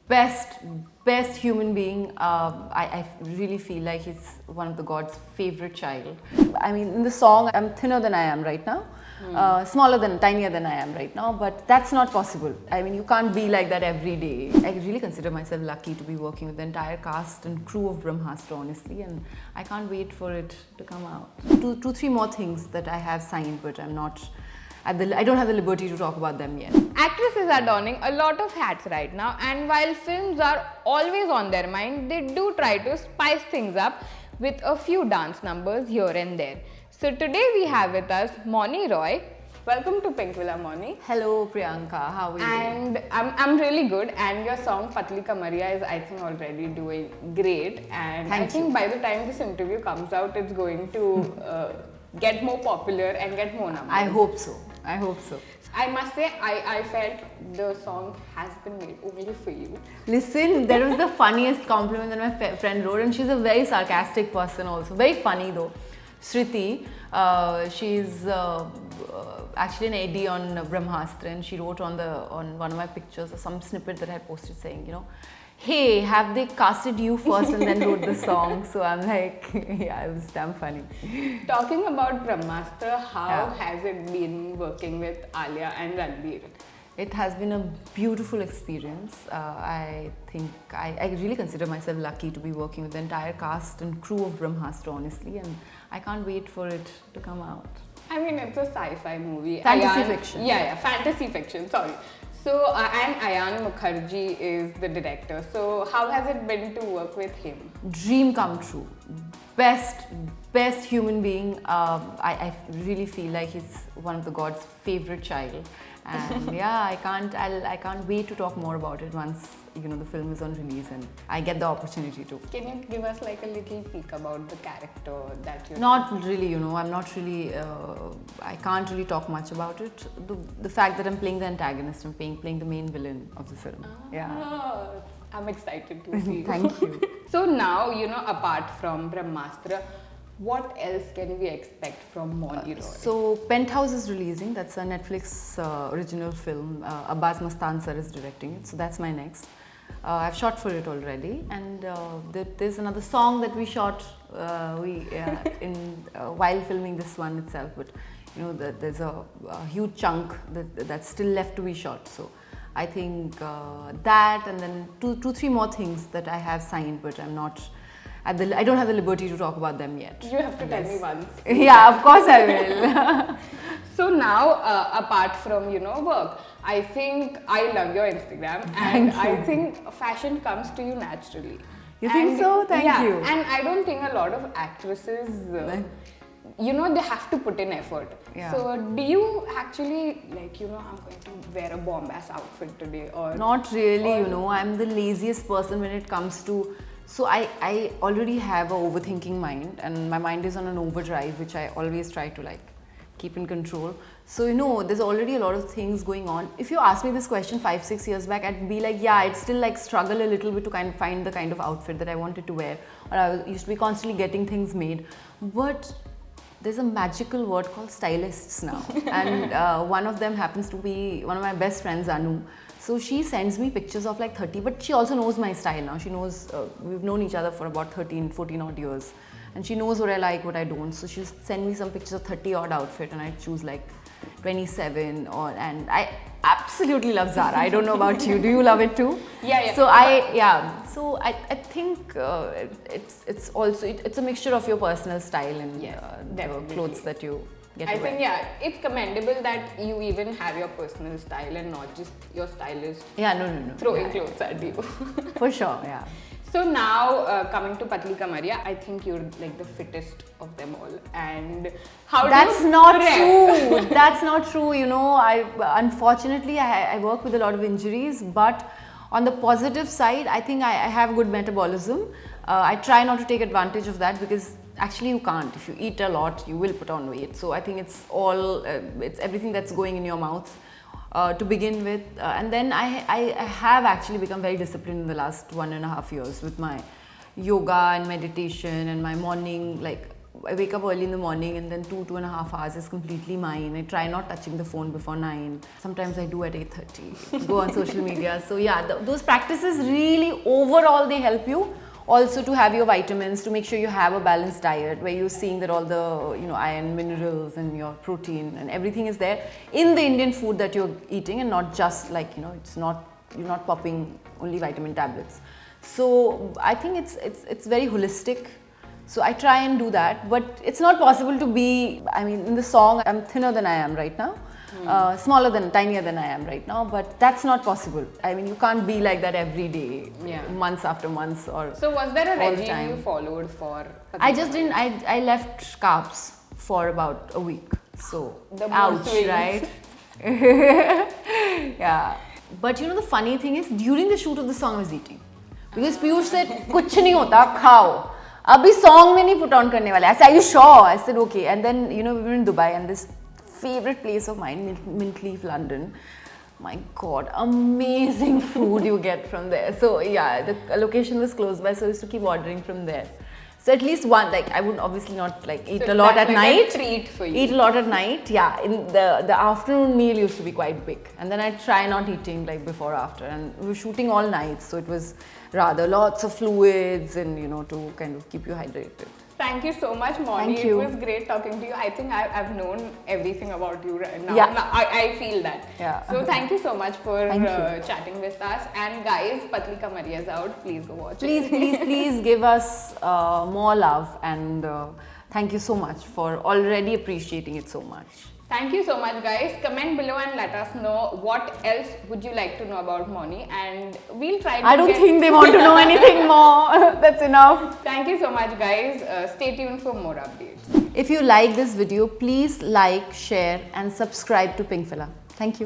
best best human being. I really feel like he's one of the God's favorite child. I mean, in the song, I'm thinner than I am right now. Tinier than I am right now, but that's not possible. I mean, you can't be like that every day. I really consider myself lucky to be working with the entire cast and crew of Brahmastra, honestly, and I can't wait for it to come out. Three more things that I have signed, but I don't have the liberty to talk about them yet. Actresses are donning a lot of hats right now, and while films are always on their mind, they do try to spice things up with a few dance numbers here and there. So today we have with us Moni Roy. Welcome to Pink Villa, Moni. Hello Priyanka, how are you? And I'm really good, and your song Patli Kamariya is, I think, already doing great, and I think by the time this interview comes out, it's going to get more popular and get more numbers. I hope so. I must say, I felt the song has been made only for you. Listen, that was the funniest compliment that my friend wrote, and she's a very sarcastic person also. Very funny though. Shruti, she's actually an AD on Brahmastra, and she wrote on one of my pictures some snippet that I posted saying, hey, have they casted you first and then wrote the song? So I'm like, yeah, it was damn funny. Talking about Brahmastra, how has it been working with Alia and Ranbir? It has been a beautiful experience. I think I really consider myself lucky to be working with the entire cast and crew of Brahmastra, honestly, and I can't wait for it to come out. I mean, it's a sci-fi movie. Fantasy fiction. Yeah, fantasy fiction, sorry. So, and Ayan Mukherjee is the director. So, how has it been to work with him? Dream come true. Best human being. I really feel like he's one of the God's favorite child. And yeah, I can't wait to talk more about it once the film is on release and I get the opportunity to. Can you give us like a little peek about the character that you? Not really, I'm not really. I can't really talk much about it. The fact that I'm playing the antagonist, I'm playing the main villain of the film. Yeah. I'm excited to see. Thank you. So now, apart from Brahmastra, what else can we expect from Moni Roy? So Penthouse is releasing. That's a Netflix original film. Abbas Mastan sir is directing it. So that's my next. I've shot for it already, and there's another song that we shot while filming this one itself. But there's a huge chunk that's still left to be shot. So I think that, and then three more things that I have signed, but I don't have the liberty to talk about them yet. You have to tell me once. Yeah, of course I will. So now, apart from work, I think I love your Instagram, and I think fashion comes to you naturally. You think so? Thank you. And I don't think a lot of actresses, they have to put in effort. Yeah. So do you actually I'm going to wear a Bombas outfit today, or not really? I'm the laziest person when it comes to. So I already have an overthinking mind, and my mind is on an overdrive, which I always try to keep in control. So there's already a lot of things going on. If you asked me this question 5-6 years back, I'd be like, yeah, I'd still struggle a little bit to kind of find the kind of outfit that I wanted to wear, or I used to be constantly getting things made. But there's a magical word called stylists now, and one of them happens to be one of my best friends, Anu. So she sends me pictures of 30, but she also knows my style now. She knows, we've known each other for about 14 odd years. And she knows what I like, what I don't. So she'll send me some pictures of 30 odd outfit, and I choose 27 and I absolutely love Zara. I don't know about you. Do you love it too? Yeah. So I think it's a mixture of your personal style and the clothes that you get to wear. I think it's commendable that you even have your personal style and not just your stylist throwing clothes at you. For sure, yeah. So now, coming to Patli Kamariya, I think you're the fittest of them all. And That's not true. That's not true. Unfortunately, I work with a lot of injuries, but on the positive side, I think I have good metabolism. I try not to take advantage of that, because actually you can't. If you eat a lot, you will put on weight. So I think it's everything that's going in your mouth. To begin with, and then I have actually become very disciplined in the last 1.5 years with my yoga and meditation and my morning I wake up early in the morning and then 2.5 hours is completely mine. I try not touching the phone before 9. Sometimes I do at 8:30. Go on social media. So yeah, those practices really overall they help you. Also to have your vitamins, to make sure you have a balanced diet where you're seeing that all the iron, minerals and your protein and everything is there in the Indian food that you're eating, and not just like it's not, you're not popping only vitamin tablets. So I think it's very holistic. So I try and do that, but it's not possible to be, I mean, in the song, I'm thinner than I am right now, tinier than I am right now, but that's not possible. I mean, you can't be like that every day, months after months or So was there a all the regime time. you followed for? I just didn't, I left carbs for about a week. So, The mood ouch, swings. right? Yeah. But the funny thing is, during the shoot of the song, I was eating. Because Piyush said, kuch nahi hota, khao. Abhi song mein nahi put on karne wale. I said, are you sure? I said, okay. And then, we were in Dubai and this favorite place of mine, Mintleaf, London. My God, amazing food you get from there. So yeah, the location was close by, so I used to keep ordering from there. So at least one, like I would obviously not like eat So a lot that's at like a night. treat for you. Eat a lot at night, yeah. In the afternoon meal used to be quite big, and then I try not eating like before after. And we were shooting all night, so it was rather lots of fluids and to kind of keep you hydrated. Thank you so much, Moni. Thank you. It was great talking to you. I think I've known everything about you right now. Yeah. I feel that. Yeah. So thank you so much for Thank you. chatting with us. And guys, Patli Kamariya is out. Please go watch Please, it. please give us more love, and thank you so much for already appreciating it so much. Thank you so much, guys. Comment below and let us know what else would you like to know about Moni, and we'll try to I don't think they want to know anything more. That's enough. Thank you so much, guys. Stay tuned for more updates. If you like this video, please like, share and subscribe to Pinkfilla. Thank you.